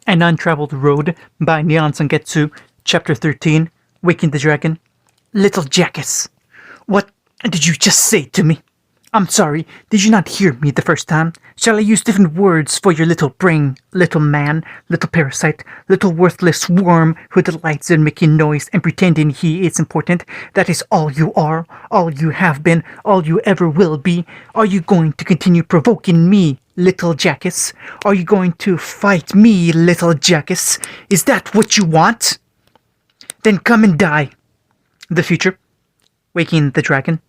An Untraveled Road by Neon Sangetsu, Chapter 13, Waking the Dragon. Little jackass, what did you just say to me? I'm sorry, did you not hear me the first time? Shall I use different words for your little brain, little man, little parasite, little worthless worm who delights in making noise and pretending he is important? That is all you are, all you have been, all you ever will be. Are you going to continue provoking me, little jackass? Are you going to fight me, little jackass? Is that what you want? Then come and die. The future. Waking the Dragon.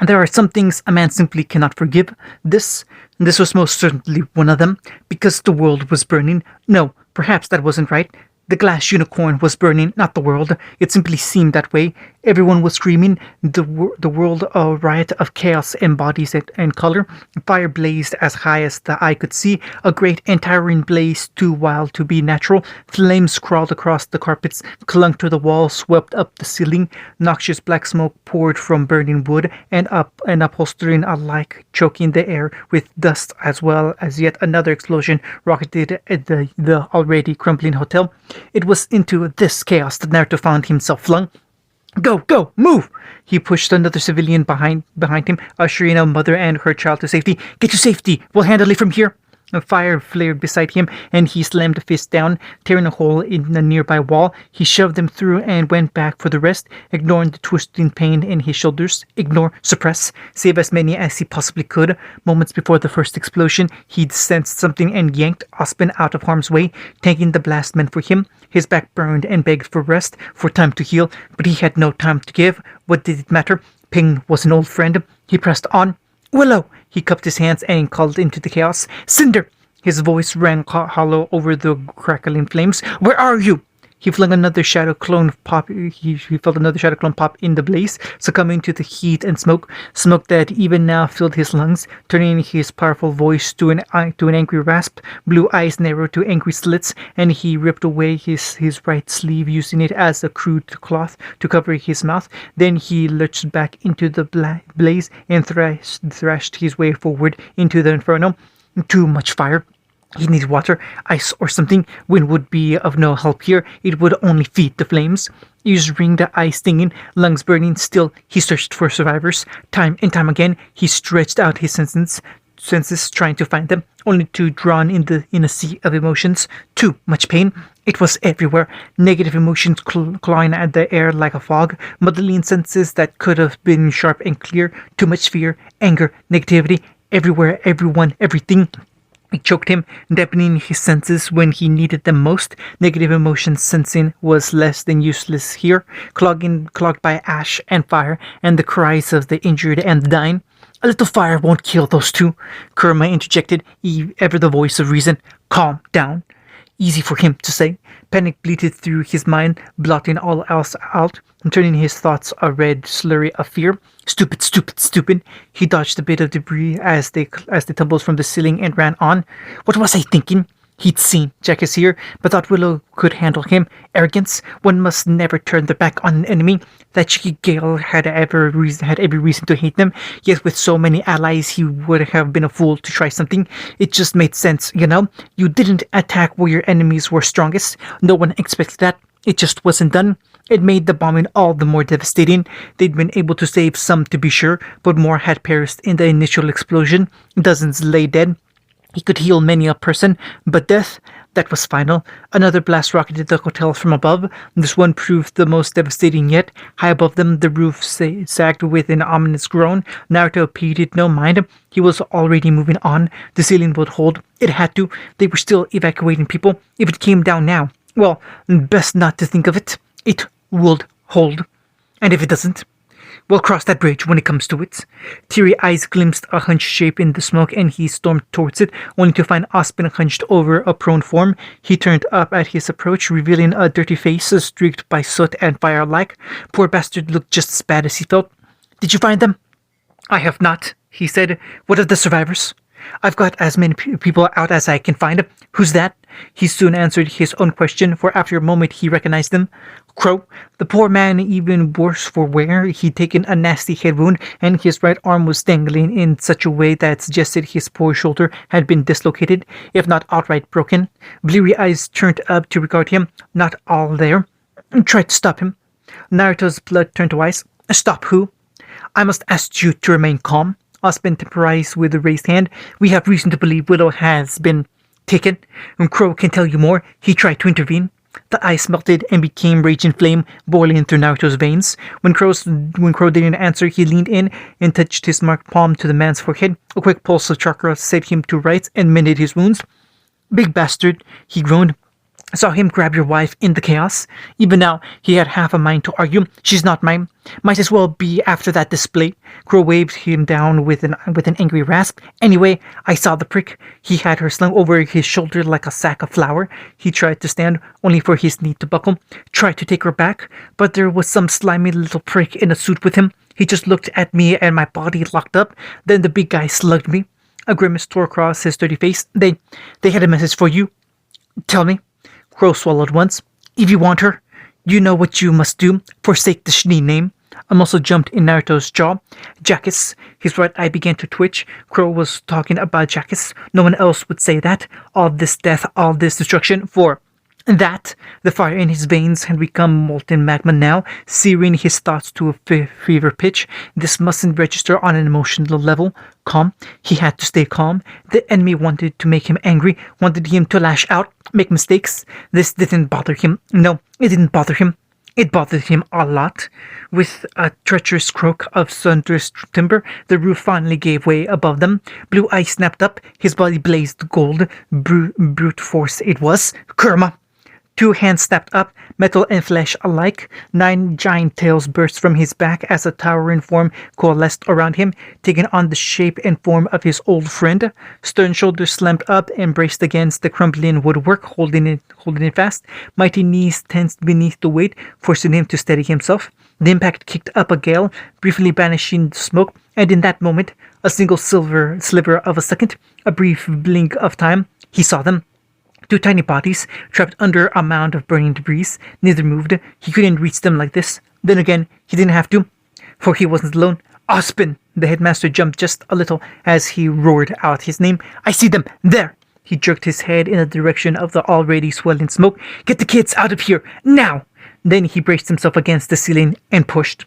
There are some things a man simply cannot forgive. This was most certainly one of them, because the world was burning. No, perhaps that wasn't right. The glass unicorn was burning, not the world. It simply seemed that way. Everyone was screaming. The world a riot of chaos and bodies and color. Fire blazed as high as the eye could see. A great and towering blaze too wild to be natural. Flames crawled across the carpets, clung to the walls, swept up the ceiling. Noxious black smoke poured from burning wood and upholstering alike, choking the air with dust, as well as yet another explosion rocketed at the already crumbling hotel. It was into this chaos that Naruto found himself flung. Go, move! He pushed another civilian behind him, ushering a mother and her child to safety. Get to safety! We'll handle it from here! A fire flared beside him, and he slammed a fist down, tearing a hole in a nearby wall. He shoved them through and went back for the rest, ignoring the twisting pain in his shoulders. Ignore, suppress, save as many as he possibly could. Moments before the first explosion, he'd sensed something and yanked Ospen out of harm's way, taking the blast meant for him. His back burned and begged for rest, for time to heal, but he had no time to give. What did it matter? Ping was an old friend. He pressed on. Willow! He cupped his hands and called into the chaos. Cinder! His voice rang hollow over the crackling flames. Where are you? He flung another shadow clone pop. He felt another shadow clone pop in the blaze, succumbing to the heat and smoke that even now filled his lungs, turning his powerful voice to an angry rasp. Blue eyes narrowed to angry slits, and he ripped away his right sleeve, using it as a crude cloth to cover his mouth. Then he lurched back into the blaze and thrashed his way forward into the inferno. Too much fire. He needed water, ice, or something. Wind would be of no help here. It would only feed the flames. Ears ringed, eyes stinging, lungs burning. Still, he searched for survivors. Time and time again, he stretched out his senses trying to find them, only to drown in a sea of emotions. Too much pain. It was everywhere. Negative emotions clawing at the air like a fog, muddling senses that could have been sharp and clear. Too much fear, anger, negativity. Everywhere, everyone, everything. It choked him, dampening his senses when he needed them most. Negative emotion sensing was less than useless here, clogged by ash and fire and the cries of the injured and the dying. A little fire won't kill those two, Kurama interjected, ever the voice of reason. Calm down. Easy for him to say. Panic bleated through his mind, blotting all else out, and turning his thoughts a red slurry of fear. Stupid. He dodged a bit of debris as they tumbled from the ceiling and ran on. What was I thinking? He'd seen Jackass here, but thought Willow could handle him. Arrogance. One must never turn their back on an enemy. That cheeky Gale had every reason to hate them, yet with so many allies he would have been a fool to try something. It just made sense, you know? You didn't attack where your enemies were strongest. No one expected that. It just wasn't done. It made the bombing all the more devastating. They'd been able to save some to be sure, but more had perished in the initial explosion. Dozens lay dead. He could heal many a person, but death, that was final. Another blast rocketed the hotel from above. This one proved the most devastating yet. High above them, the roof sagged with an ominous groan. Naruto paid no mind. He was already moving on. The ceiling would hold. It had to. They were still evacuating people. If it came down now, well, best not to think of it. It would hold. And if it doesn't, we'll cross that bridge when it comes to it. Teary eyes glimpsed a hunched shape in the smoke, and he stormed towards it, only to find Ospen hunched over a prone form. He turned up at his approach, revealing a dirty face streaked by soot and fire alike. Poor bastard looked just as bad as he felt. Did you find them? I have not, he said. What of the survivors? I've got as many people out as I can find. Who's that? He soon answered his own question, for after a moment he recognized them. Crow. The poor man, even worse for wear. He'd taken a nasty head wound, and his right arm was dangling in such a way that suggested his poor shoulder had been dislocated, if not outright broken. Bleary eyes turned up to regard him, not all there. Tried to stop him. Naruto's blood turned to ice. Stop who? I must ask you to remain calm. Osmond temporized with a raised hand. We have reason to believe Willow has been taken. And Crow can tell you more. He tried to intervene. The ice melted and became raging flame boiling through Naruto's veins. When Crow didn't answer, he leaned in and touched his marked palm to the man's forehead. A quick pulse of chakra set him to rights and mended his wounds. Big bastard, he groaned. Saw him grab your wife in the chaos. Even now, he had half a mind to argue. She's not mine. Might as well be after that display. Crow waved him down with an angry rasp. Anyway, I saw the prick. He had her slung over his shoulder like a sack of flour. He tried to stand, only for his knee to buckle. Tried to take her back, but there was some slimy little prick in a suit with him. He just looked at me and my body locked up. Then the big guy slugged me. A grimace tore across his dirty face. They had a message for you. Tell me. Crow swallowed once. If you want her, you know what you must do. Forsake the Schnee name. A muscle jumped in Naruto's jaw. Jackass. His right eye began to twitch. Crow was talking about Jackass. No one else would say that. All this death, all this destruction for that. The fire in his veins had become molten magma now, searing his thoughts to a fever pitch. This mustn't register on an emotional level. Calm. He had to stay calm. The enemy wanted to make him angry, wanted him to lash out, make mistakes. This didn't bother him. No, it didn't bother him. It bothered him a lot. With a treacherous croak of thunderous timber, the roof finally gave way above them. Blue eyes snapped up. His body blazed gold. Brute force it was. Kurama! 2 hands snapped up, metal and flesh alike. 9 giant tails burst from his back as a towering form coalesced around him, taking on the shape and form of his old friend. Stern shoulders slammed up and braced against the crumbling woodwork, holding it fast. Mighty knees tensed beneath the weight, forcing him to steady himself. The impact kicked up a gale, briefly banishing the smoke, and in that moment, a single sliver of a second, a brief blink of time, he saw them. 2 tiny bodies, trapped under a mound of burning debris. Neither moved. He couldn't reach them like this. Then again, he didn't have to, for he wasn't alone. Ospen! The headmaster jumped just a little as he roared out his name. I see them! There! He jerked his head in the direction of the already swelling smoke. Get the kids out of here! Now! Then he braced himself against the ceiling and pushed.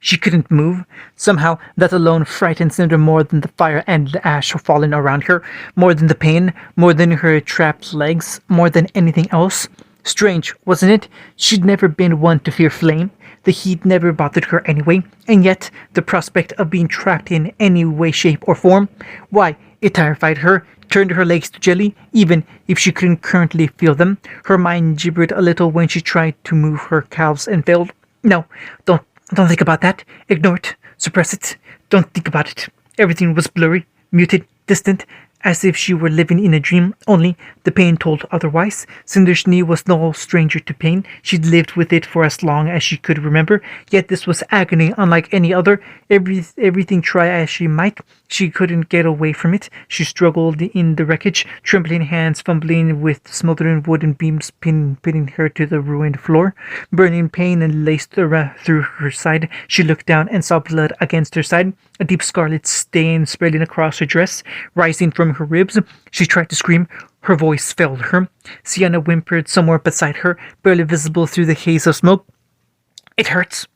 She couldn't move. Somehow, that alone frightened Cinder more than the fire and the ash falling around her, more than the pain, more than her trapped legs, more than anything else. Strange, wasn't it? She'd never been one to fear flame. The heat never bothered her anyway, and yet the prospect of being trapped in any way, shape, or form, why, it terrified her, turned her legs to jelly, even if she couldn't currently feel them. Her mind gibbered a little when she tried to move her calves and failed. No, don't think about that. Ignore it. Suppress it. Don't think about it. Everything was blurry, muted, distant, as if she were living in a dream, only the pain told otherwise. Cinder Schnee was no stranger to pain. She'd lived with it for as long as she could remember, yet this was agony unlike any other. Everything try as she might, she couldn't get away from it. She struggled in the wreckage, trembling hands fumbling with smoldering wooden beams pinning her to the ruined floor. Burning pain and laced through her side. She looked down and saw blood against her side, a deep scarlet stain spreading across her dress, rising from her ribs. She tried to scream. Her voice failed her. Sienna whimpered somewhere beside her, barely visible through the haze of smoke. It hurts.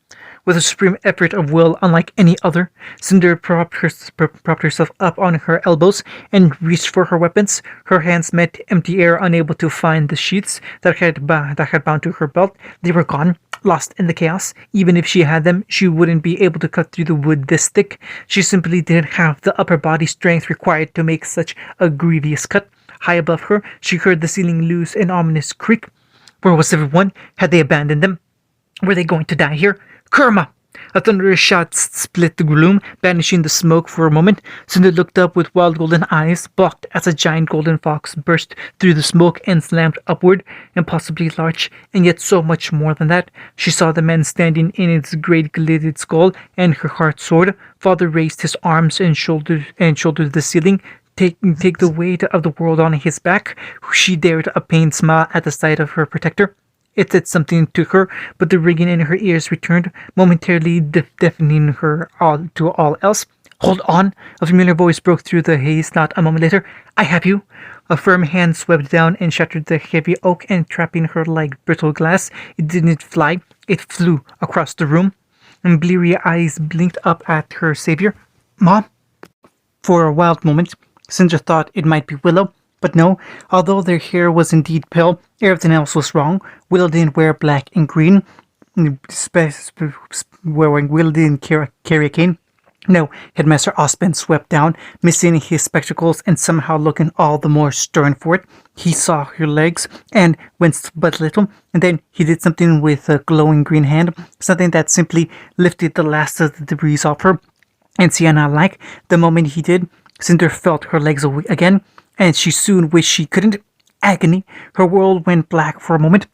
With a supreme effort of will unlike any other, Cinder propped herself up on her elbows and reached for her weapons. Her hands met empty air, unable to find the sheaths that had bound to her belt. They were gone, lost in the chaos. Even if she had them, she wouldn't be able to cut through the wood this thick. She simply didn't have the upper body strength required to make such a grievous cut. High above her, she heard the ceiling loose an ominous creak. Where was everyone? Had they abandoned them? Were they going to die here? Kurama! A thunderous shout split the gloom, banishing the smoke for a moment. Cinder looked up with wild golden eyes, blocked as a giant golden fox burst through the smoke and slammed upward, impossibly large, and yet so much more than that. She saw the man standing in its great glittered skull, and her heart soared. Father raised his arms and shouldered the ceiling, take the weight of the world on his back. She dared a pained smile at the sight of her protector. It said something to her, but the ringing in her ears returned, momentarily deafening her to all else. "Hold on!" A familiar voice broke through the haze not a moment later. "I have you!" A firm hand swept down and shattered the heavy oak, entrapping her like brittle glass. It didn't fly, it flew across the room, and bleary eyes blinked up at her savior. "Mom?" For a wild moment, Cinder thought it might be Willow, but no, although their hair was indeed pale, everything else was wrong. Willow didn't wear black and green. Willow didn't carry a cane. No, Headmaster Osmond swept down, missing his spectacles and somehow looking all the more stern for it. He saw her legs and winced but little, and then he did something with a glowing green hand, something that simply lifted the last of the debris off her. And Sienna-like, the moment he did, Cinder felt her legs again, and she soon wished she couldn't. Agony. Her world went black for a moment.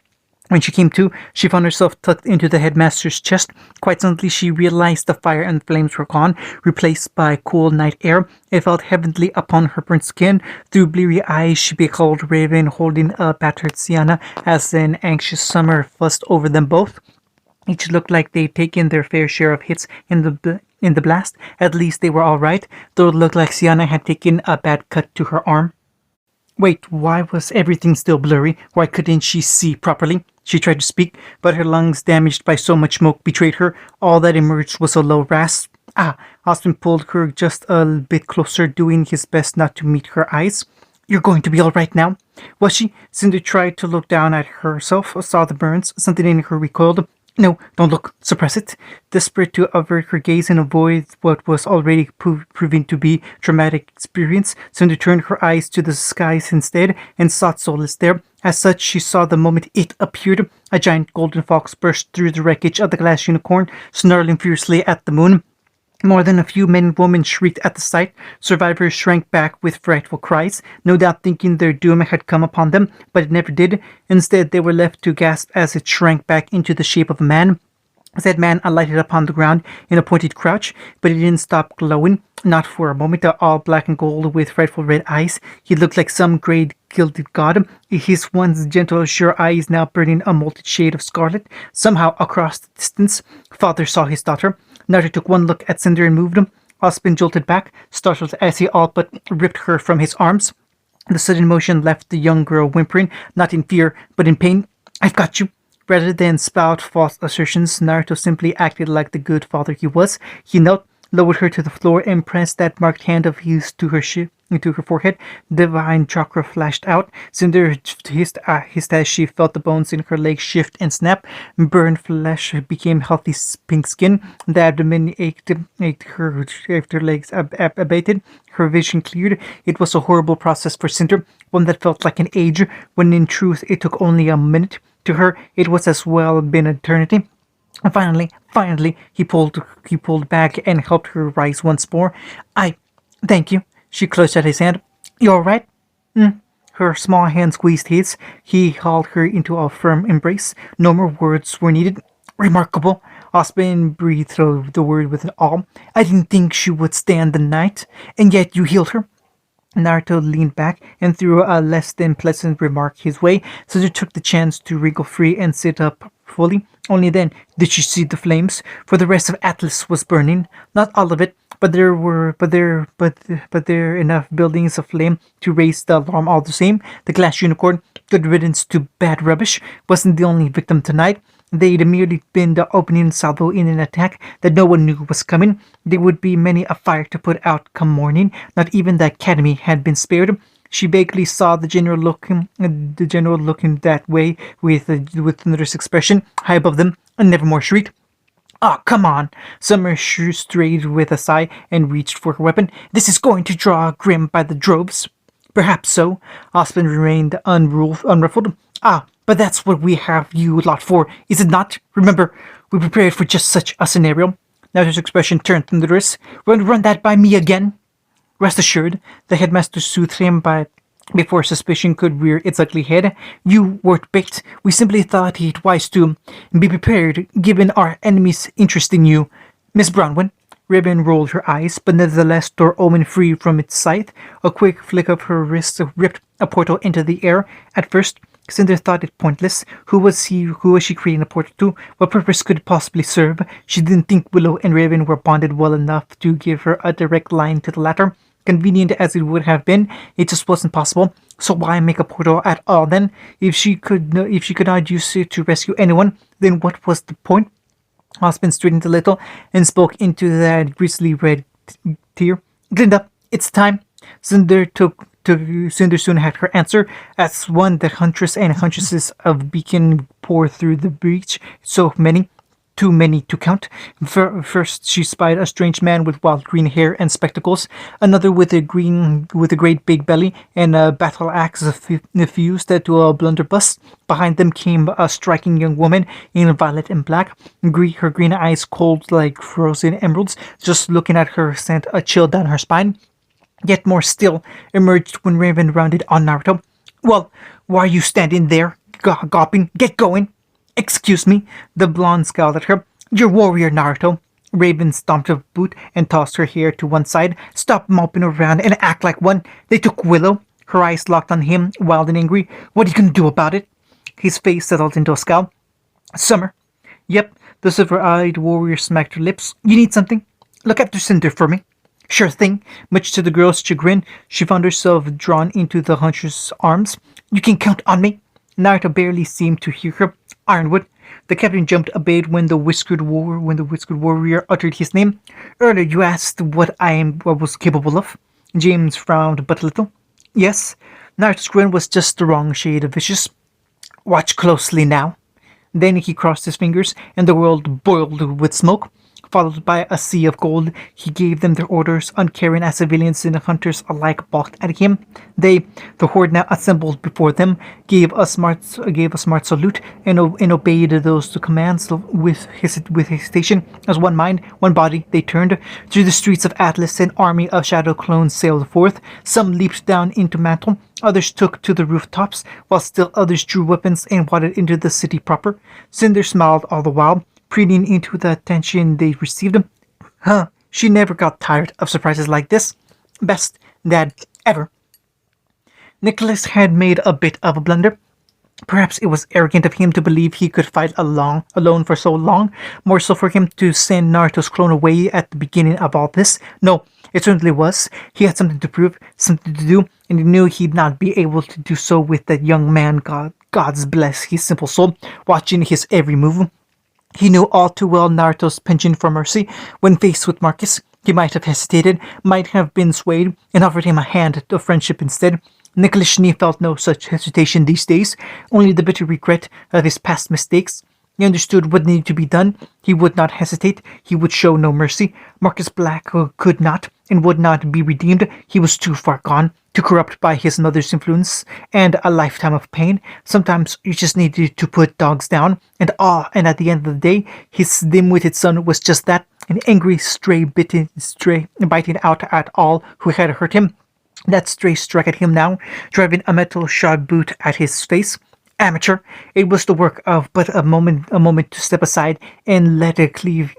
When she came to, she found herself tucked into the headmaster's chest. Quite suddenly, she realized the fire and flames were gone, replaced by cool night air. It felt heavenly upon her burnt skin. Through bleary eyes, she beheld Raven holding a battered Sienna as an anxious summer fussed over them both. Each looked like they'd taken their fair share of hits in the blast. At least they were all right, though it looked like Sienna had taken a bad cut to her arm. Wait, why was everything still blurry? Why couldn't she see properly? She tried to speak, but her lungs, damaged by so much smoke, betrayed her. All that emerged was a low rasp. Austin pulled her just a bit closer, doing his best not to meet her eyes. "You're going to be all right now." Was she? Cinder tried to look down at herself, saw the burns. Something in her recoiled. "No, don't look. Suppress it." Desperate to avert her gaze and avoid what was already proving to be traumatic experience, Cinder turned her eyes to the skies instead and sought solace there. As such, she saw the moment it appeared. A giant golden fox burst through the wreckage of the glass unicorn, snarling fiercely at the moon. More than a few men and women shrieked at the sight. Survivors shrank back with frightful cries, no doubt thinking their doom had come upon them, but it never did. Instead, they were left to gasp as it shrank back into the shape of a man. That man alighted upon the ground in a pointed crouch, but he didn't stop glowing, not for a moment, all black and gold with frightful red eyes. He looked like some great gilded god, his once gentle, sure eyes now burning a molten shade of scarlet. Somehow, across the distance, Father saw his daughter. Naruto took one look at Cinder and moved him. Osmond jolted back, startled as he all but ripped her from his arms. The sudden motion left the young girl whimpering, not in fear, but in pain. "I've got you." Rather than spout false assertions, Naruto simply acted like the good father he was. He knelt, lowered her to the floor, and pressed that marked hand of his to her forehead. Divine chakra flashed out. Cinder hissed as she felt the bones in her legs shift and snap. Burned flesh became healthy pink skin. The abdomen ached her legs abated. Her vision cleared. It was a horrible process for Cinder, one that felt like an age, when in truth it took only a minute. To her, it was as well been an eternity. Finally, he pulled back and helped her rise once more. Thank you." She clutched at his hand. "You all right?" Her small hand squeezed his. He hauled her into a firm embrace. No more words were needed. "Remarkable." Osmond breathed the word with awe. "I didn't think she would stand the night, and yet you healed her." Naruto leaned back and threw a less than pleasant remark his way, so he took the chance to wriggle free and sit up fully. Only then did she see the flames, for the rest of Atlas was burning. Not all of it, but there were enough buildings aflame to raise the alarm all the same. The glass unicorn, good riddance to bad rubbish, wasn't the only victim tonight. They'd merely been the opening salvo in an attack that no one knew was coming. There would be many a fire to put out come morning. Not even the academy had been spared. She vaguely saw the general looking that way, with Thunder's expression high above them, and Nevermore shrieked. "Oh, come on!" Summer strayed with a sigh and reached for her weapon. "This is going to draw Grim by the droves." "Perhaps so." Osmond remained unruffled. "But that's what we have you lot for, is it not? Remember, We prepared for just such a scenario. Naruto's expression turned thunderous. Run that by me again? Rest assured, the headmaster soothed him before suspicion could rear its ugly head. You weren't picked. We simply thought it wise to be prepared, given our enemy's interest in you. Miss Bronwyn. Ribbon rolled her eyes, but nevertheless tore Omen free from its scythe. A quick flick of her wrist ripped a portal into the air. At first, Cinder thought it pointless. Who was she creating a portal to? What purpose could it possibly serve? She didn't think Willow and Raven were bonded well enough to give her a direct line to the latter. Convenient as it would have been, it just wasn't possible. So why make a portal at all then? If she could not use it to rescue anyone, then what was the point? Osmond straightened a little and spoke into that grisly red tear. Glinda, it's time. Cinder soon had her answer. As one that huntress and huntresses of Beacon pour through the breach, so many, too many to count. First, she spied a strange man with wild green hair and spectacles, another with a great big belly and a battle axe fused to a blunderbuss. Behind them came a striking young woman in violet and black, her green eyes cold like frozen emeralds. Just looking at her sent a chill down her spine. Yet more still emerged when Raven rounded on Naruto. Well, why are you standing there, gawping? Get going! Excuse me, the blonde scowled at her. You're warrior, Naruto. Raven stomped a boot and tossed her hair to one side. Stop moping around and act like one. They took Willow. Her eyes locked on him, wild and angry. What are you going to do about it? His face settled into a scowl. Summer. Yep, the silver-eyed warrior smacked her lips. You need something? Look after Cinder for me. Sure thing. Much to the girl's chagrin, she found herself drawn into the hunter's arms. You can count on me. Naruto barely seemed to hear her. Ironwood. The captain jumped a bit when the whiskered warrior uttered his name. Earlier you asked what I was capable of. James frowned but a little. Yes. Naruto's grin was just the wrong shade of vicious. Watch closely now. Then he crossed his fingers, and the world boiled with smoke. Followed by a sea of gold, he gave them their orders, uncaring as civilians and hunters alike balked at him. They, the horde now assembled before them, gave a smart salute and obeyed those commands with hesitation. As one mind, one body, they turned. Through the streets of Atlas, an army of shadow clones sailed forth. Some leaped down into Mantle, others took to the rooftops, while still others drew weapons and wadded into the city proper. Cinder smiled all the while, preening into the attention they received. She never got tired of surprises like this. Best dad ever. Nicholas had made a bit of a blunder. Perhaps it was arrogant of him to believe he could fight alone for so long, more so for him to send Naruto's clone away at the beginning of all this. No, it certainly was. He had something to prove, something to do, and he knew he'd not be able to do so with that young man, God's bless his simple soul, watching his every move. He knew all too well Naruto's penchant for mercy. When faced with Marcus, he might have hesitated, might have been swayed, and offered him a hand of friendship instead. Nicholas Schnee felt no such hesitation these days, only the bitter regret of his past mistakes. He understood what needed to be done. He would not hesitate. He would show no mercy. Marcus Black could not and would not be redeemed. He was too far gone, too corrupt by his mother's influence and a lifetime of pain. Sometimes you just needed to put dogs down, and at the end of the day, his dim-witted son was just that, an angry stray biting out at all who had hurt him. That stray struck at him now, driving a metal-shod boot at his face. Amateur. It was the work of but a moment to step aside and let Cleave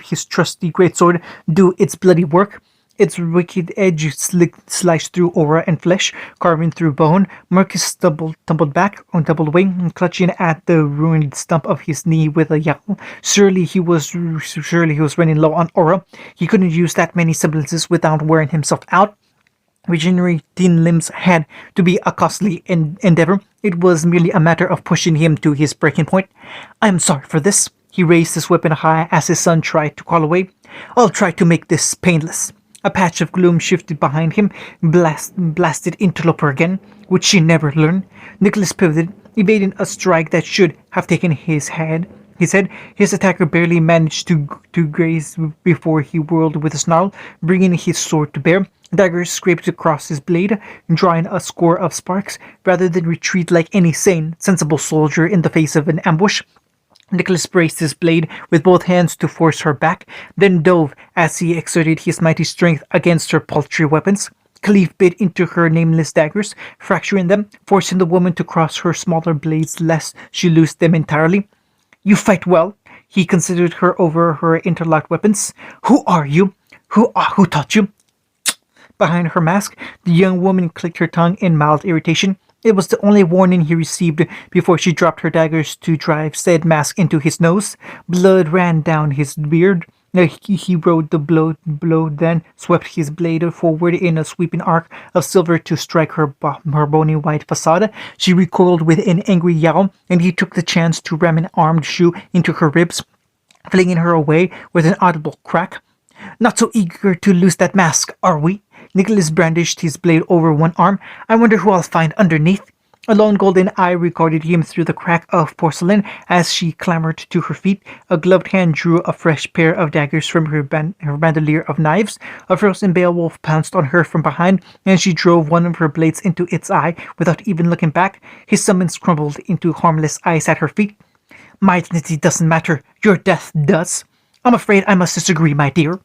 his trusty greatsword do its bloody work. Its wicked edge sliced through aura and flesh, carving through bone. Marcus tumbled back on double wing, clutching at the ruined stump of his knee with a yell. Surely he was running low on aura. He couldn't use that many semblances without wearing himself out. Regenerating limbs had to be a costly endeavor. It was merely a matter of pushing him to his breaking point. I am sorry for this. He raised his weapon high as his son tried to call away. I'll try to make this painless. A patch of gloom shifted behind him, blasted interloper again, which she never learned. Nicholas pivoted, evading a strike that should have taken his head. His attacker barely managed to graze before he whirled with a snarl, bringing his sword to bear. Daggers scraped across his blade, drawing a score of sparks, rather than retreat like any sane, sensible soldier in the face of an ambush. Nicholas braced his blade with both hands to force her back, then dove as he exerted his mighty strength against her paltry weapons. Cleave bit into her nameless daggers, fracturing them, forcing the woman to cross her smaller blades lest she lose them entirely. You fight well. He considered her over her interlocked weapons. Who are you? Who taught you? Behind her mask, the young woman clicked her tongue in mild irritation. It was the only warning he received before she dropped her daggers to drive said mask into his nose. Blood ran down his beard. He rode the blow, then swept his blade forward in a sweeping arc of silver to strike her bony white facade. She recoiled with an angry yowl, and he took the chance to ram an armed shoe into her ribs, flinging her away with an audible crack. Not so eager to lose that mask, are we? Nicholas brandished his blade over one arm. I wonder who I'll find underneath. A lone golden eye regarded him through the crack of porcelain as she clambered to her feet. A gloved hand drew a fresh pair of daggers from her bandolier of knives. A frozen Beowulf pounced on her from behind, and she drove one of her blades into its eye without even looking back. His summons crumbled into harmless ice at her feet. My dignity doesn't matter. Your death does. I'm afraid I must disagree, my dear.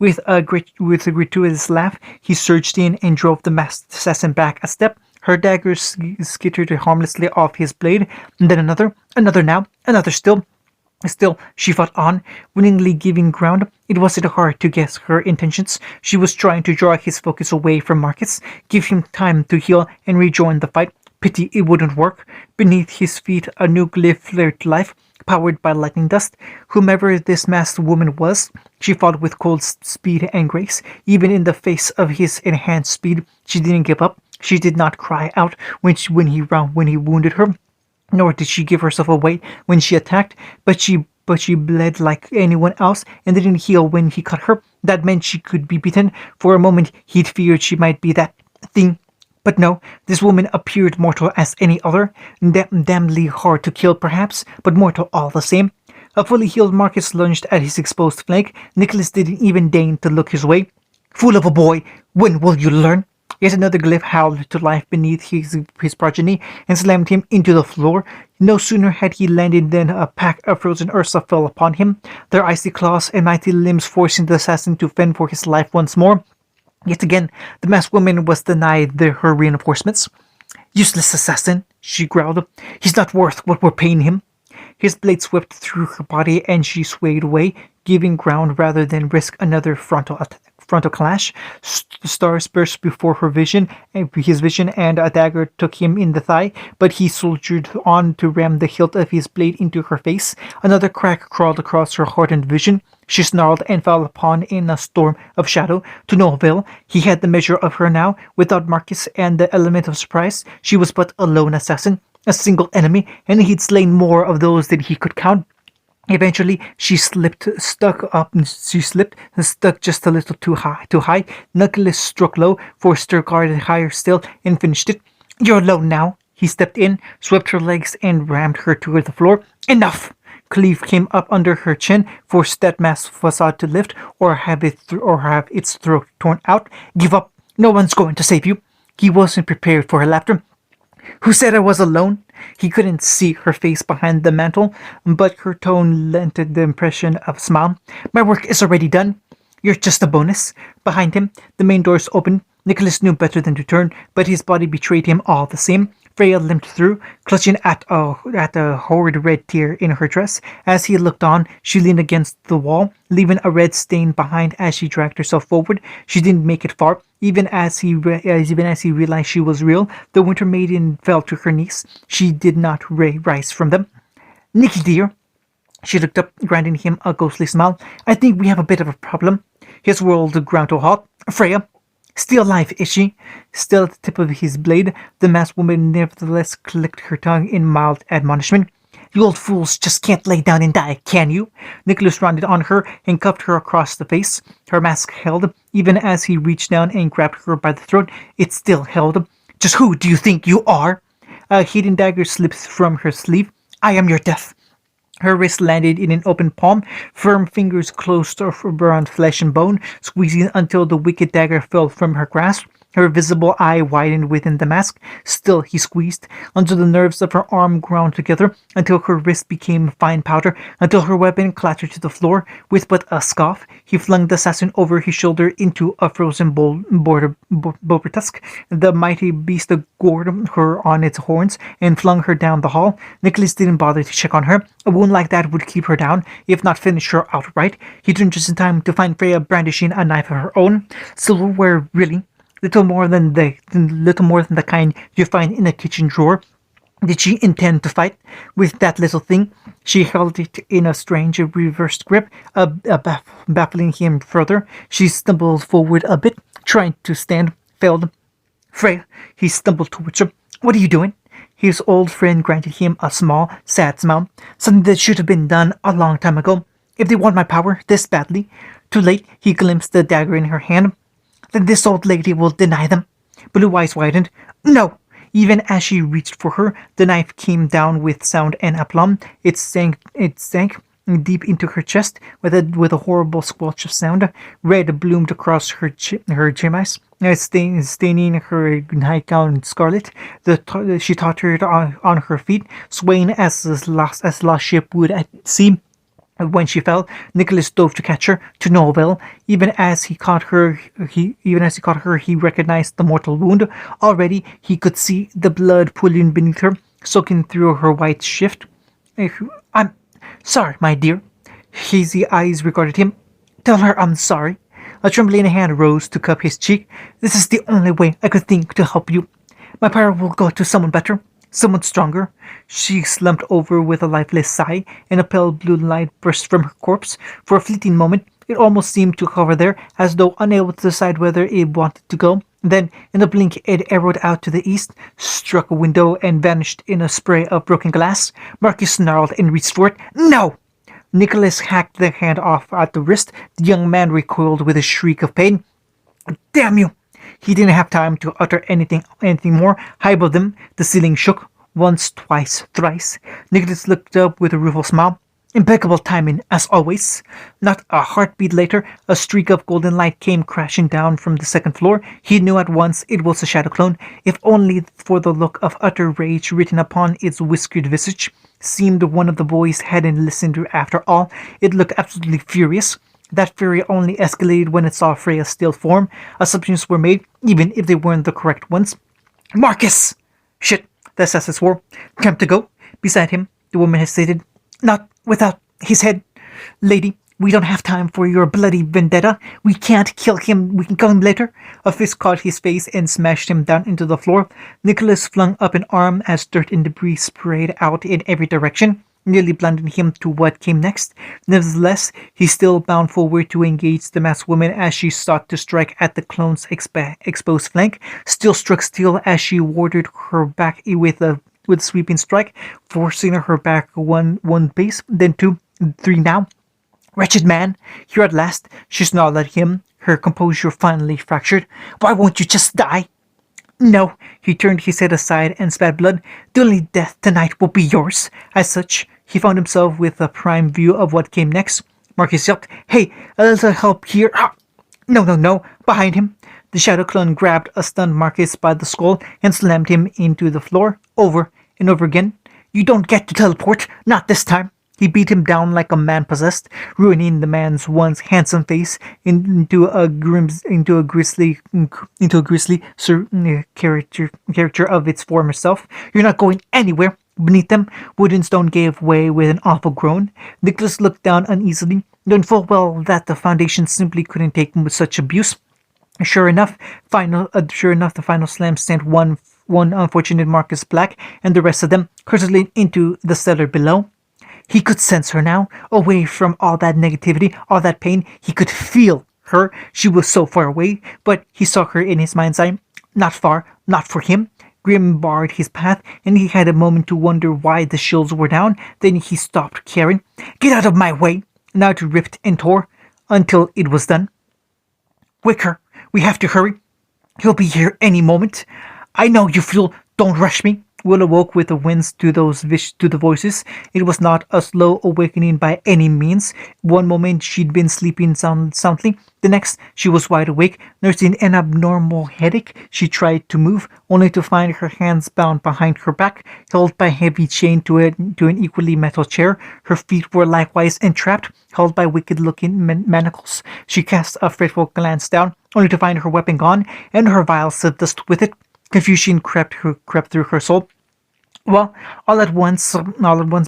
With a gratuitous laugh, he surged in and drove the masked assassin back a step. Her daggers skittered harmlessly off his blade, and then another now, another still. Still, she fought on, willingly giving ground. It wasn't hard to guess her intentions. She was trying to draw his focus away from Marcus, give him time to heal and rejoin the fight. Pity it wouldn't work. Beneath his feet, a new glyph flared to life, powered by lightning dust. Whomever this masked woman was, she fought with cold speed and grace. Even in the face of his enhanced speed, she didn't give up. She did not cry out when he wounded her, nor did she give herself away when she attacked, but she bled like anyone else and didn't heal when he cut her. That meant she could be beaten. For a moment he'd feared she might be that thing. But no, this woman appeared mortal as any other, damnedly hard to kill perhaps, but mortal all the same. A fully healed Marcus lunged at his exposed flank. Nicholas didn't even deign to look his way. Fool of a boy, when will you learn? Yet another glyph howled to life beneath his progeny and slammed him into the floor. No sooner had he landed than a pack of frozen Ursa fell upon him, their icy claws and mighty limbs forcing the assassin to fend for his life once more. Yet again, the masked woman was denied her reinforcements. Useless assassin, she growled. He's not worth what we're paying him. His blade swept through her body and she swayed away, giving ground rather than risk another frontal clash. Stars burst before his vision, and a dagger took him in the thigh, but he soldiered on to ram the hilt of his blade into her face. Another crack crawled across her hardened vision. She snarled and fell upon in a storm of shadow. To no avail. He had the measure of her now. Without Marcus and the element of surprise, she was but a lone assassin, a single enemy, and he'd slain more of those than he could count. Eventually, she stuck just a little too high. Nicholas struck low, forced her guard higher still, and finished it. You're alone now. He stepped in, swept her legs, and rammed her to the floor. Enough! Cleave came up under her chin, forced that masked facade to lift, or have its throat torn out. Give up. No one's going to save you. He wasn't prepared for her laughter. Who said I was alone? He couldn't see her face behind the mantle, but her tone lent the impression of a smile. My work is already done. You're just a bonus. Behind him, the main doors opened. Nicholas knew better than to turn, but his body betrayed him all the same. Freya limped through, clutching at a horrid red tear in her dress. As he looked on, she leaned against the wall, leaving a red stain behind as she dragged herself forward. She didn't make it far. Even as he realized she was real, the Winter Maiden fell to her knees. She did not rise from them. Nicky dear, she looked up, granting him a ghostly smile. I think we have a bit of a problem. His world ground to a halt. Freya, still alive, is she? Still at the tip of his blade, the masked woman nevertheless clicked her tongue in mild admonishment. You old fools just can't lay down and die, can you? Nicholas rounded on her and cuffed her across the face. Her mask held. Even as he reached down and grabbed her by the throat, it still held. Just who do you think you are? A hidden dagger slipped from her sleeve. I am your death. Her wrist landed in an open palm. Firm fingers closed around flesh and bone, squeezing until the wicked dagger fell from her grasp. Her visible eye widened within the mask. Still he squeezed, until the nerves of her arm ground together, until her wrist became fine powder, until her weapon clattered to the floor. With but a scoff, he flung the assassin over his shoulder into a frozen boulder tusk. The mighty beast gored her on its horns and flung her down the hall. Nicholas didn't bother to check on her. A wound like that would keep her down, if not finish her outright. He turned just in time to find Freya brandishing a knife of her own. Silverware, really? Little more than the kind you find in a kitchen drawer. Did she intend to fight with that little thing? She held it in a strange reversed grip, baffling him further. She stumbled forward a bit, trying to stand, failed. Freya, he stumbled towards her. What are you doing? His old friend granted him a small, sad smile. Something that should have been done a long time ago. If they want my power this badly. Too late, he glimpsed the dagger in her hand. Then this old lady will deny them. Blue eyes widened. No! Even as she reached for her, the knife came down with sound and aplomb. It sank deep into her chest with a horrible squelch of sound. Red bloomed across her chemise, staining her nightgown scarlet. She tottered on her feet, swaying as lost ship would at sea. When she fell, Nicholas dove to catch her, to no avail. Even as he caught her, he recognized the mortal wound. Already, he could see the blood pooling beneath her, soaking through her white shift. I'm sorry, my dear. Hazy eyes regarded him. Tell her I'm sorry. A trembling hand rose to cup his cheek. This is the only way I could think to help you. My power will go to someone better. Somewhat stronger. She slumped over with a lifeless sigh, and a pale blue light burst from her corpse. For a fleeting moment, it almost seemed to hover there, as though unable to decide whether it wanted to go. Then, in a blink, it arrowed out to the east, struck a window, and vanished in a spray of broken glass. Marcus snarled and reached for it. No! Nicholas hacked the hand off at the wrist. The young man recoiled with a shriek of pain. Damn you! He didn't have time to utter anything more. High above them, the ceiling shook. Once, twice, thrice. Nicholas looked up with a rueful smile. Impeccable timing, as always. Not a heartbeat later, a streak of golden light came crashing down from the second floor. He knew at once it was a shadow clone, if only for the look of utter rage written upon its whiskered visage. Seemed one of the boys hadn't listened after all. It looked absolutely furious. That fury only escalated when it saw Freya's still form. Assumptions were made, even if they weren't the correct ones. Marcus! Shit, the assassin swore. Time to go. Beside him, the woman hesitated. Not without his head. Lady, we don't have time for your bloody vendetta. We can't kill him. We can kill him later. A fist caught his face and smashed him down into the floor. Nicholas flung up an arm as dirt and debris sprayed out in every direction, nearly blinding him to what came next. Nevertheless, he still bound forward to engage the masked woman as she sought to strike at the clone's exposed flank. Still struck steel as she warded her back with a sweeping strike, forcing her back one pace, then two, three now. Wretched man, here at last, she snarled at him, her composure finally fractured. Why won't you just die? No, he turned his head aside and spat blood. The only death tonight will be yours. As such, he found himself with a prime view of what came next. Marcus yelped, Hey, a little help here. Ah! No, behind him. The shadow clone grabbed a stunned Marcus by the skull and slammed him into the floor, over and over again. You don't get to teleport, not this time. He beat him down like a man possessed, ruining the man's once handsome face into a grisly caricature of its former self. You're not going anywhere. Beneath them, wood and stone gave way with an awful groan. Nicholas looked down uneasily, knowing full well that the foundation simply couldn't take such abuse. Sure enough, the final slam sent one unfortunate Marcus black, and the rest of them hurtling into the cellar below. He could sense her now, away from all that negativity, all that pain. He could feel her. She was so far away, but he saw her in his mind's eye. Not far, not for him. Grim barred his path, and he had a moment to wonder why the shields were down. Then he stopped caring. Get out of my way! Now it ripped and tore, until it was done. Quicker! We have to hurry. He'll be here any moment. I know, you fool. Don't rush me. Will awoke with the winds to to the voices. It was not a slow awakening by any means. One moment she'd been sleeping soundly, the next she was wide awake, nursing an abnormal headache. She tried to move, only to find her hands bound behind her back, held by a heavy chain to an equally metal chair. Her feet were likewise entrapped, held by wicked-looking manacles. She cast a fretful glance down, only to find her weapon gone, and her vials of dust with it. Confusion crept through her soul. Well, all at once,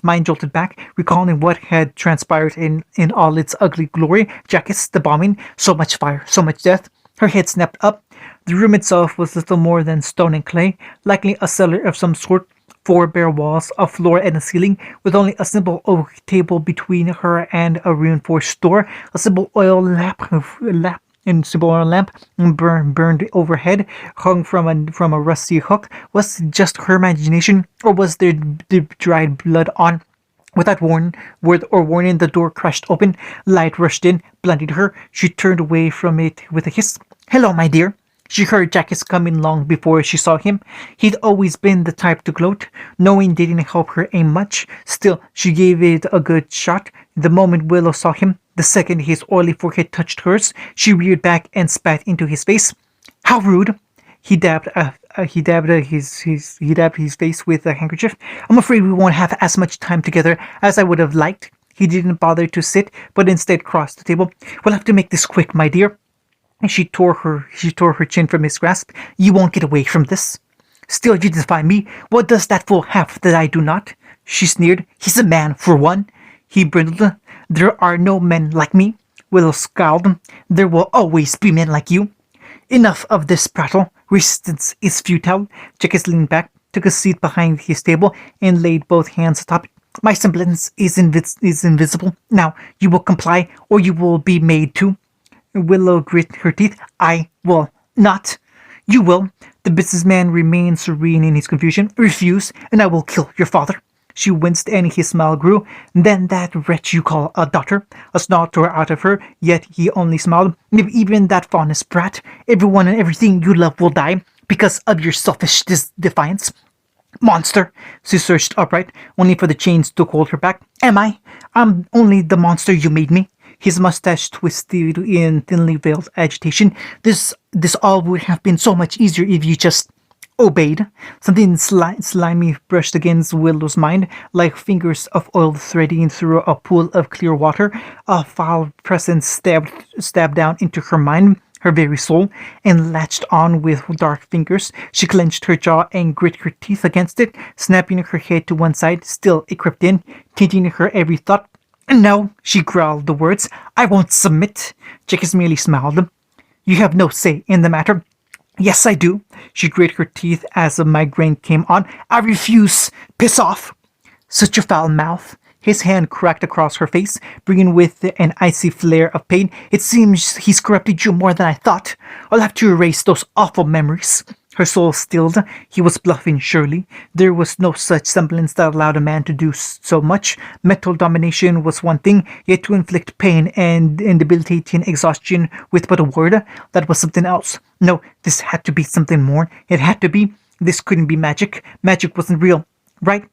mind jolted back, recalling what had transpired in all its ugly glory. Jackets, the bombing, so much fire, so much death. Her head snapped up. The room itself was little more than stone and clay, likely a cellar of some sort. 4 bare walls, a floor, and a ceiling, with only a simple oak table between her and a reinforced door. A simple oil lamp burned overhead, hung from a rusty hook. Was it just her imagination, or was there dried blood on? Without warning, the door crashed open. Light rushed in, blinded her. She turned away from it with a hiss. "Hello, my dear." She heard Jackus coming long before she saw him. He'd always been the type to gloat. Knowing didn't help her aim much. Still, she gave it a good shot. The moment Willow saw him, the second his oily forehead touched hers, she reared back and spat into his face. "How rude!" He dabbed his face with a handkerchief. "I'm afraid we won't have as much time together as I would have liked." He didn't bother to sit, but instead crossed the table. "We'll have to make this quick, my dear." She tore her chin from his grasp. "You won't get away from this." "Still you defy me. What does that fool have that I do not?" She sneered. "He's a man, for one." He bridled. "There are no men like me." Willow scowled. "There will always be men like you." "Enough of this prattle. Resistance is futile." Jackus leaned back, took a seat behind his table, and laid both hands atop it. "My semblance is invisible. Now, you will comply, or you will be made to." Willow grit her teeth. "I will not." "You will." The businessman remained serene in his confusion. "Refuse, and I will kill your father." She winced, and his smile grew. "Then that wretch you call a daughter." A snarl tore out of her, yet he only smiled. "Even that fondest brat, everyone and everything you love will die, because of your selfish defiance." "Monster!" She surged upright, only for the chains to hold her back. "Am I? I'm only the monster you made me." His mustache twisted in thinly veiled agitation. This all would have been so much easier if you just obeyed." Something slimy brushed against Willow's mind, like fingers of oil threading through a pool of clear water. A foul presence stabbed down into her mind, her very soul, and latched on with dark fingers. She clenched her jaw and grit her teeth against it, snapping her head to one side. Still it crept in, tainting her every thought. "No," she growled the words. "I won't submit." Jackus merely smiled. "You have no say in the matter." "Yes, I do." She grit her teeth as a migraine came on. "I refuse. Piss off." Such a foul mouth. His hand cracked across her face, bringing with it an icy flare of pain. "It seems he's corrupted you more than I thought. I'll have to erase those awful memories." Her soul stilled. He was bluffing, surely. There was no such semblance that allowed a man to do so much. Mental domination was one thing, yet to inflict pain and debilitating exhaustion with but a word, that was something else. No, this had to be something more. It had to be. This couldn't be magic. Magic wasn't real. Right?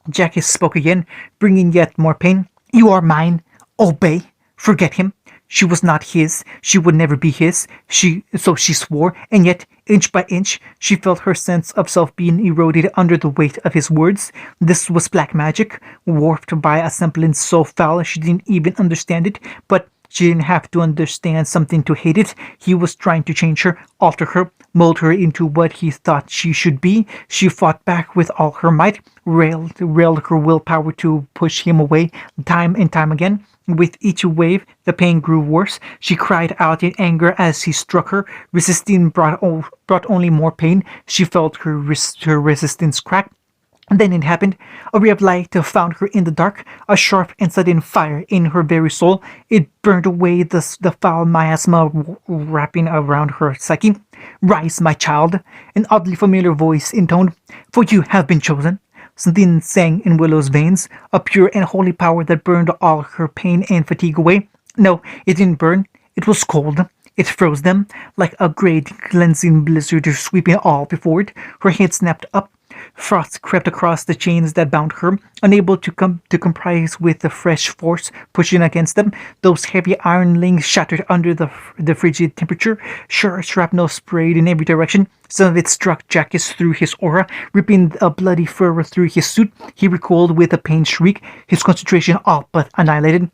Jackus spoke again, bringing yet more pain. "You are mine. Obey. Forget him." She was not his. She would never be his. So she swore, and yet, inch by inch, she felt her sense of self being eroded under the weight of his words. This was black magic, warped by a semblance so foul she didn't even understand it, but she didn't have to understand something to hate it. He was trying to change her, alter her, mold her into what he thought she should be. She fought back with all her might, railed her willpower to push him away time and time again. With each wave, the pain grew worse. She cried out in anger as he struck her. Resisting brought only more pain. She felt her resistance crack. Then it happened. A ray of light found her in the dark, a sharp and sudden fire in her very soul. It burned away the foul miasma wrapping around her psyche. "Rise, my child," an oddly familiar voice intoned, "for you have been chosen." Something sang in Willow's veins, a pure and holy power that burned all her pain and fatigue away. No, it didn't burn. It was cold. It froze them, like a great cleansing blizzard sweeping all before it. Her head snapped up. Frost crept across the chains that bound her, unable to comprise with the fresh force pushing against them. Those heavy iron links shattered under the frigid temperature. Shrapnel sprayed in every direction. Some of it struck Jackus through his aura, ripping a bloody furrow through his suit. He recoiled with a pained shriek, his concentration all but annihilated.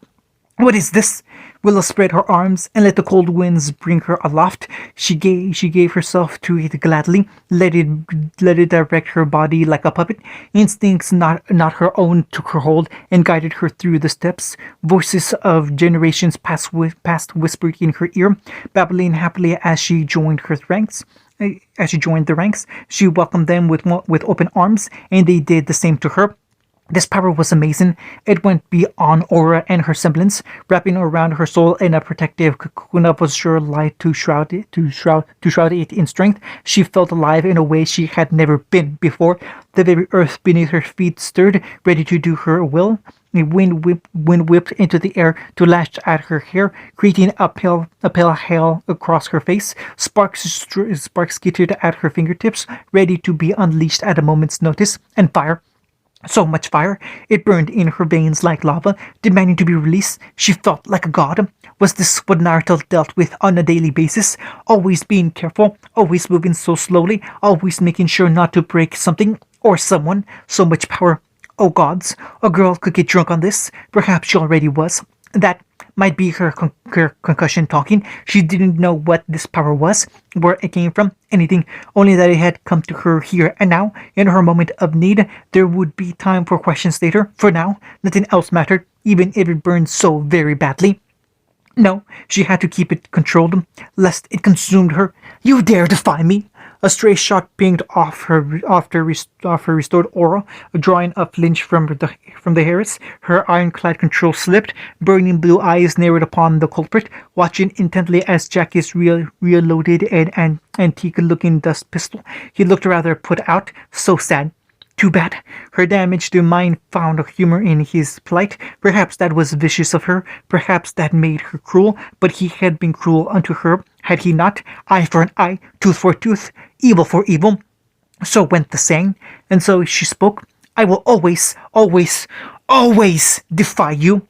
What is this? Willow spread her arms and let the cold winds bring her aloft. She gave herself to it gladly, let it direct her body like a puppet. Instincts not her own took her hold and guided her through the steps. Voices of generations past whispered in her ear, babbling happily as she joined her ranks. As she joined the ranks, she welcomed them with open arms, and they did the same to her. This power was amazing. It went beyond aura and her semblance, wrapping around her soul in a protective cocoon of azure light to shroud it in strength. She felt alive in a way she had never been before. The very earth beneath her feet stirred, ready to do her will. The wind whipped into the air to lash at her hair, creating a pale hail across her face. Sparks skittered at her fingertips, ready to be unleashed at a moment's notice. And fire. So much fire, it burned in her veins like lava, demanding to be released. She felt like a god. Was this what Naruto dealt with on a daily basis? Always being careful, always moving so slowly, always making sure not to break something or someone. So much power. Oh gods, a girl could get drunk on this. Perhaps she already was. That might be her concussion talking. She didn't know what this power was, where it came from, anything, only that it had come to her here and now, in her moment of need. There would be time for questions later. For now, nothing else mattered, even if it burned so very badly. No, she had to keep it controlled, lest it consumed her. You dare defy me? A stray shot pinged off her restored aura, drawing a flinch from the hairs. Her ironclad control slipped. Burning blue eyes narrowed upon the culprit, watching intently as Jackie's reloaded an antique-looking dust pistol. He looked rather put out, so sad. Too bad. Her damaged mind found humor in his plight. Perhaps that was vicious of her. Perhaps that made her cruel. But he had been cruel unto her, had he not? Eye for an eye, tooth for tooth, evil for evil. So went the saying, and so she spoke. I will always, always, always defy you.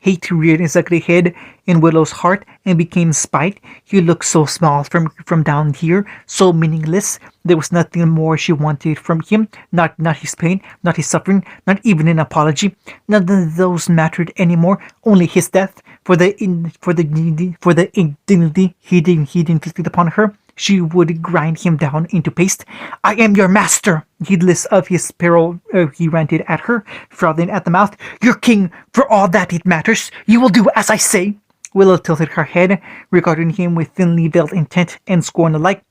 Hate reared its ugly head in Willow's heart and became spite. He looked so small from down here, so meaningless. There was nothing more she wanted from him, not his pain, not his suffering, not even an apology. None of those mattered anymore, only his death, for the indignity he'd inflicted upon her. She would grind him down into paste. I am your master! Heedless of his peril, he ranted at her, frothing at the mouth. Your king, for all that it matters. You will do as I say. Willow tilted her head, regarding him with thinly veiled intent and scorn alike.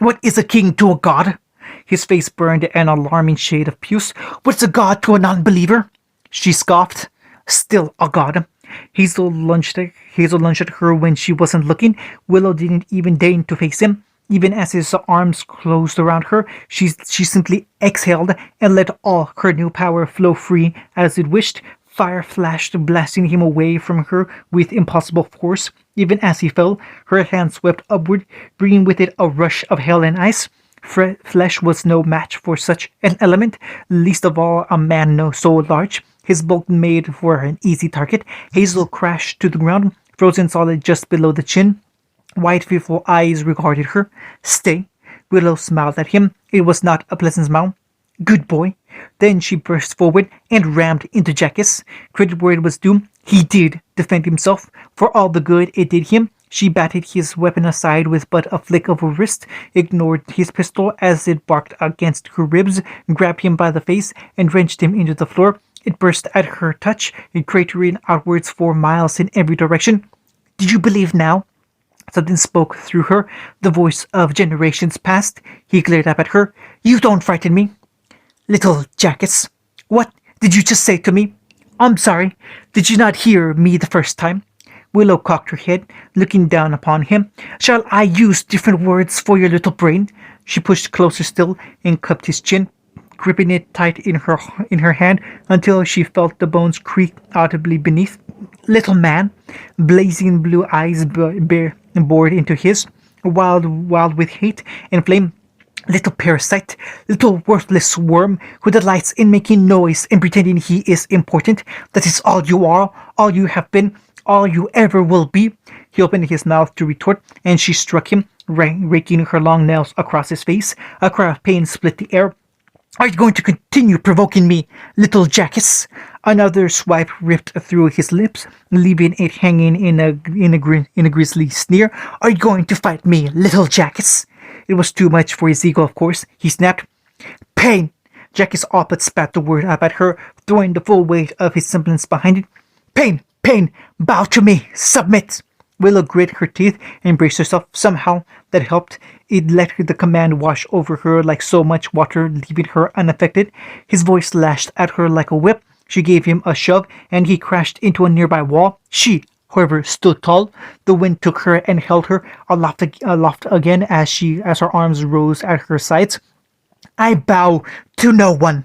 What is a king to a god? His face burned an alarming shade of puce. What's a god to a non-believer? She scoffed. Still a god. Hazel lunged at her when she wasn't looking. Willow didn't even deign to face him. Even as his arms closed around her, she simply exhaled and let all her new power flow free as it wished. Fire flashed, blasting him away from her with impossible force. Even as he fell, her hand swept upward, bringing with it a rush of hell and ice. Flesh was no match for such an element, least of all a man so large. His bulk made for an easy target. Hazel crashed to the ground, frozen solid just below the chin. Wide, fearful eyes regarded her. Stay. Willow smiled at him. It was not a pleasant smile. Good boy. Then she burst forward and rammed into Jackus. Credit where it was due. He did defend himself. For all the good it did him, she batted his weapon aside with but a flick of her wrist, ignored his pistol as it barked against her ribs, grabbed him by the face, and wrenched him into the floor. It burst at her touch, cratering outwards for miles in every direction. Did you believe now? Something spoke through her, the voice of generations past. He glared up at her. You don't frighten me. Little Jackus. What did you just say to me? I'm sorry. Did you not hear me the first time? Willow cocked her head, looking down upon him. Shall I use different words for your little brain? She pushed closer still and cupped his chin, gripping it tight in her hand until she felt the bones creak audibly beneath. Little man, blazing blue eyes bored into his, wild with hate and flame. Little parasite, little worthless worm who delights in making noise and pretending he is important. That is all you are, all you have been, all you ever will be. He opened his mouth to retort, and she struck him, raking her long nails across his face. A cry of pain split the air. Are you going to continue provoking me, little jackass? Another swipe ripped through his lips, leaving it hanging in a grisly sneer. Are you going to fight me, little jackass? It was too much for his ego, of course. He snapped. Pain! Jackass all but spat the word up at her, throwing the full weight of his semblance behind it. Pain! Pain! Bow to me! Submit! Willow grit her teeth and braced herself. Somehow that helped. It let the command wash over her like so much water, leaving her unaffected. His voice lashed at her like a whip. She gave him a shove, and he crashed into a nearby wall. She, however, stood tall. The wind took her and held her aloft again as her arms rose at her sides. I bow to no one.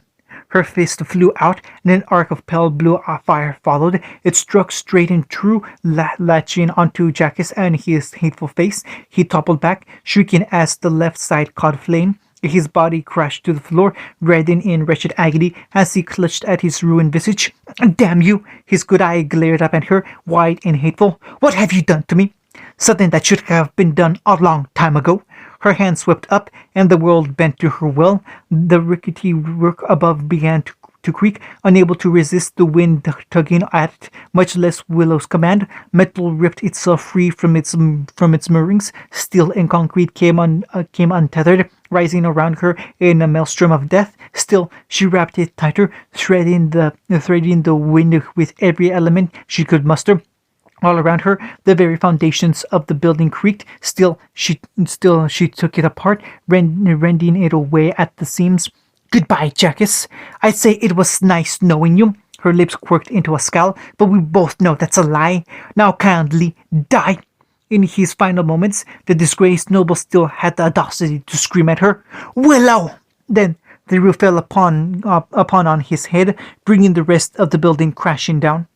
Her fist flew out, and an arc of pale blue fire followed. It struck straight and true, latching onto Jackass and his hateful face. He toppled back, shrieking as the left side caught flame. His body crashed to the floor, writhing in wretched agony as he clutched at his ruined visage. Damn you! His good eye glared up at her, wide and hateful. What have you done to me? Something that should have been done a long time ago. Her hand swept up, and the world bent to her will. The rickety roof above began to creak, unable to resist the wind tugging at it, much less Willow's command. Metal ripped itself free from its moorings. Steel and concrete came untethered, rising around her in a maelstrom of death. Still, she wrapped it tighter, threading the wind with every element she could muster. All around her, the very foundations of the building creaked. Still, she took it apart, rending it away at the seams. Goodbye, Jackass. I'd say it was nice knowing you. Her lips quirked into a scowl, but we both know that's a lie. Now kindly die. In his final moments, the disgraced noble still had the audacity to scream at her, Willow! Then the roof fell upon on his head, bringing the rest of the building crashing down.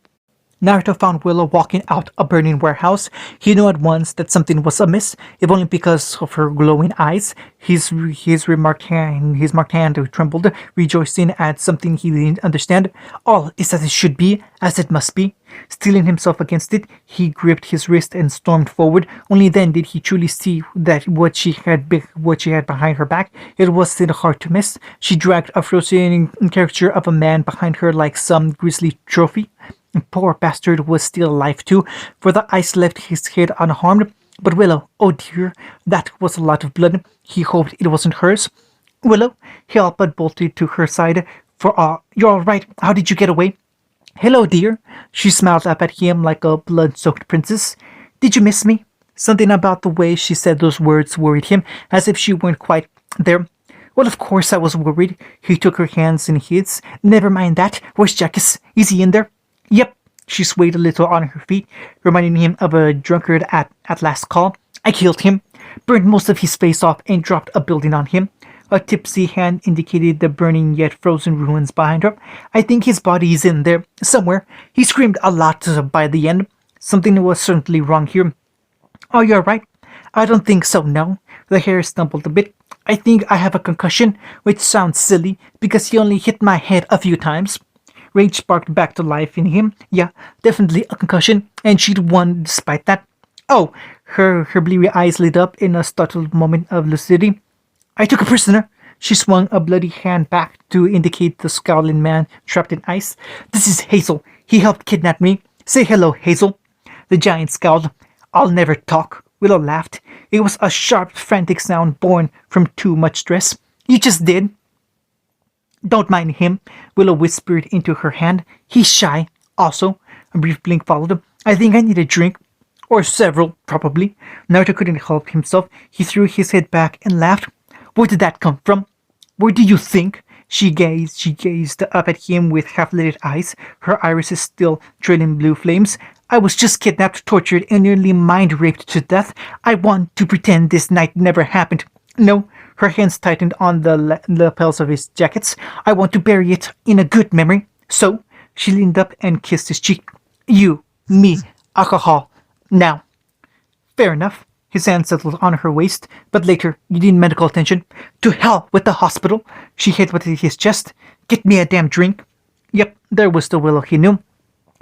Naruto found Willow walking out a burning warehouse. He knew at once that something was amiss, if only because of her glowing eyes. His marked hand trembled, rejoicing at something he didn't understand. All is as it should be, as it must be. Steeling himself against it, he gripped his wrist and stormed forward. Only then did he truly see that what she had behind her back. It wasn't hard to miss. She dragged a frozen caricature of a man behind her like some grisly trophy. Poor bastard was still alive too, for the ice left his head unharmed. But Willow, oh dear, that was a lot of blood. He hoped it wasn't hers. Willow, he all but bolted to her side. You're all right. How did you get away? Hello, dear. She smiled up at him like a blood-soaked princess. Did you miss me? Something about the way she said those words worried him, as if she weren't quite there. Well, of course I was worried. He took her hands in his. Never mind that. Where's Jackass? Is he in there? Yep. She swayed a little on her feet, reminding him of a drunkard at last call. I killed him, burned most of his face off, and dropped a building on him. A tipsy hand indicated the burning yet frozen ruins behind her. I think his body is in there, somewhere. He screamed a lot by the end. Something was certainly wrong here. Oh, you're right. I don't think so, no. The hair stumbled a bit. I think I have a concussion, which sounds silly, because he only hit my head a few times. Rage sparked back to life in him. Yeah, definitely a concussion, and she'd won despite that. Oh, her bleary eyes lit up in a startled moment of lucidity. I took a prisoner. She swung a bloody hand back to indicate the scowling man trapped in ice. This is Hazel. He helped kidnap me. Say hello, Hazel. The giant scowled. I'll never talk. Willow laughed. It was a sharp, frantic sound born from too much stress. You just did. Don't mind him, Willow whispered into her hand. He's shy. Also, a brief blink followed. I think I need a drink. Or several, probably. Naruto couldn't help himself. He threw his head back and laughed. Where did that come from? Where do you think? She gazed up at him with half-lit eyes, her irises still trailing blue flames. I was just kidnapped, tortured, and nearly mind-raped to death. I want to pretend this night never happened. No. Her hands tightened on the lapels of his jackets. I want to bury it in a good memory. So, she leaned up and kissed his cheek. You, me, alcohol. Now. Fair enough. His hand settled on her waist, but later, you need medical attention. To hell with the hospital! She hit with his chest. Get me a damn drink. Yep, there was the Willow he knew.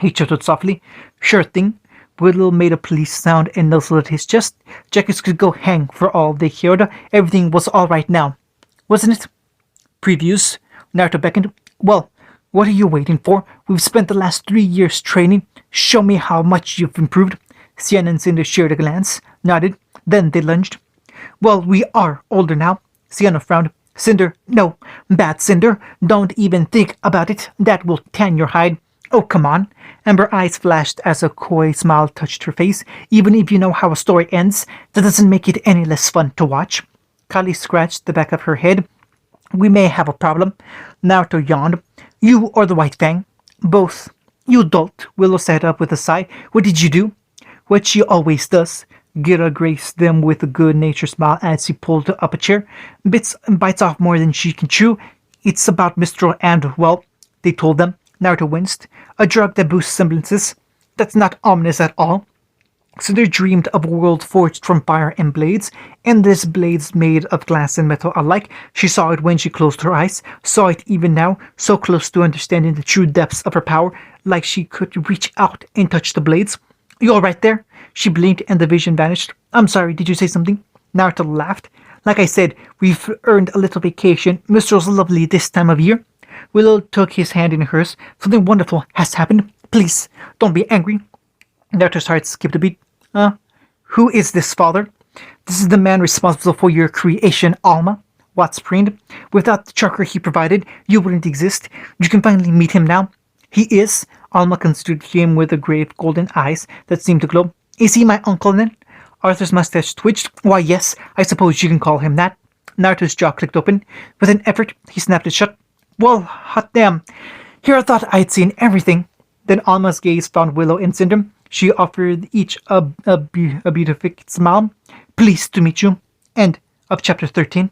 He chuttered softly. Sure thing. Willow made a police sound and nuzzled at his chest. Jackets could go hang for all they cared. Everything was all right now. Wasn't it? Previews. Naruto beckoned. Well, what are you waiting for? We've spent the last 3 years training. Show me how much you've improved. Cian and Cinder shared a glance, nodded, then they lunged. Well, we are older now. Cian frowned. Cinder, no. Bad Cinder. Don't even think about it. That will tan your hide. Oh, come on. Amber eyes flashed as a coy smile touched her face. Even if you know how a story ends, that doesn't make it any less fun to watch. Kali scratched the back of her head. We may have a problem. Naruto yawned. You or the White Fang? Both. You dolt. Willow sat up with a sigh. What did you do? What she always does. Gira graced them with a good-natured smile as he pulled up a chair. Bites off more than she can chew. It's about Mistral and, well, they told them. Naruto winced. A drug that boosts semblances. That's not ominous at all. Cinder dreamed of a world forged from fire and blades, endless blades made of glass and metal alike. She saw it when she closed her eyes, saw it even now, so close to understanding the true depths of her power, like she could reach out and touch the blades. You all right there? She blinked and the vision vanished. I'm sorry, did you say something? Naruto laughed. Like I said, we've earned a little vacation. Mistral's lovely this time of year. Willow took his hand in hers. Something wonderful has happened. Please, don't be angry. Naruto's heart skipped a beat. Who is this father? This is the man responsible for your creation, Alma. Watts preened. Without the chakra he provided, you wouldn't exist. You can finally meet him now. He is. Alma considered him with the grave golden eyes that seemed to glow. Is he my uncle then? Arthur's mustache twitched. Why, yes, I suppose you can call him that. Naruto's jaw clicked open. With an effort, he snapped it shut. Well, hot damn. Here I thought I'd seen everything. Then Alma's gaze found Willow and Cinder. She offered each a beatific smile. Pleased to meet you. End of chapter 13.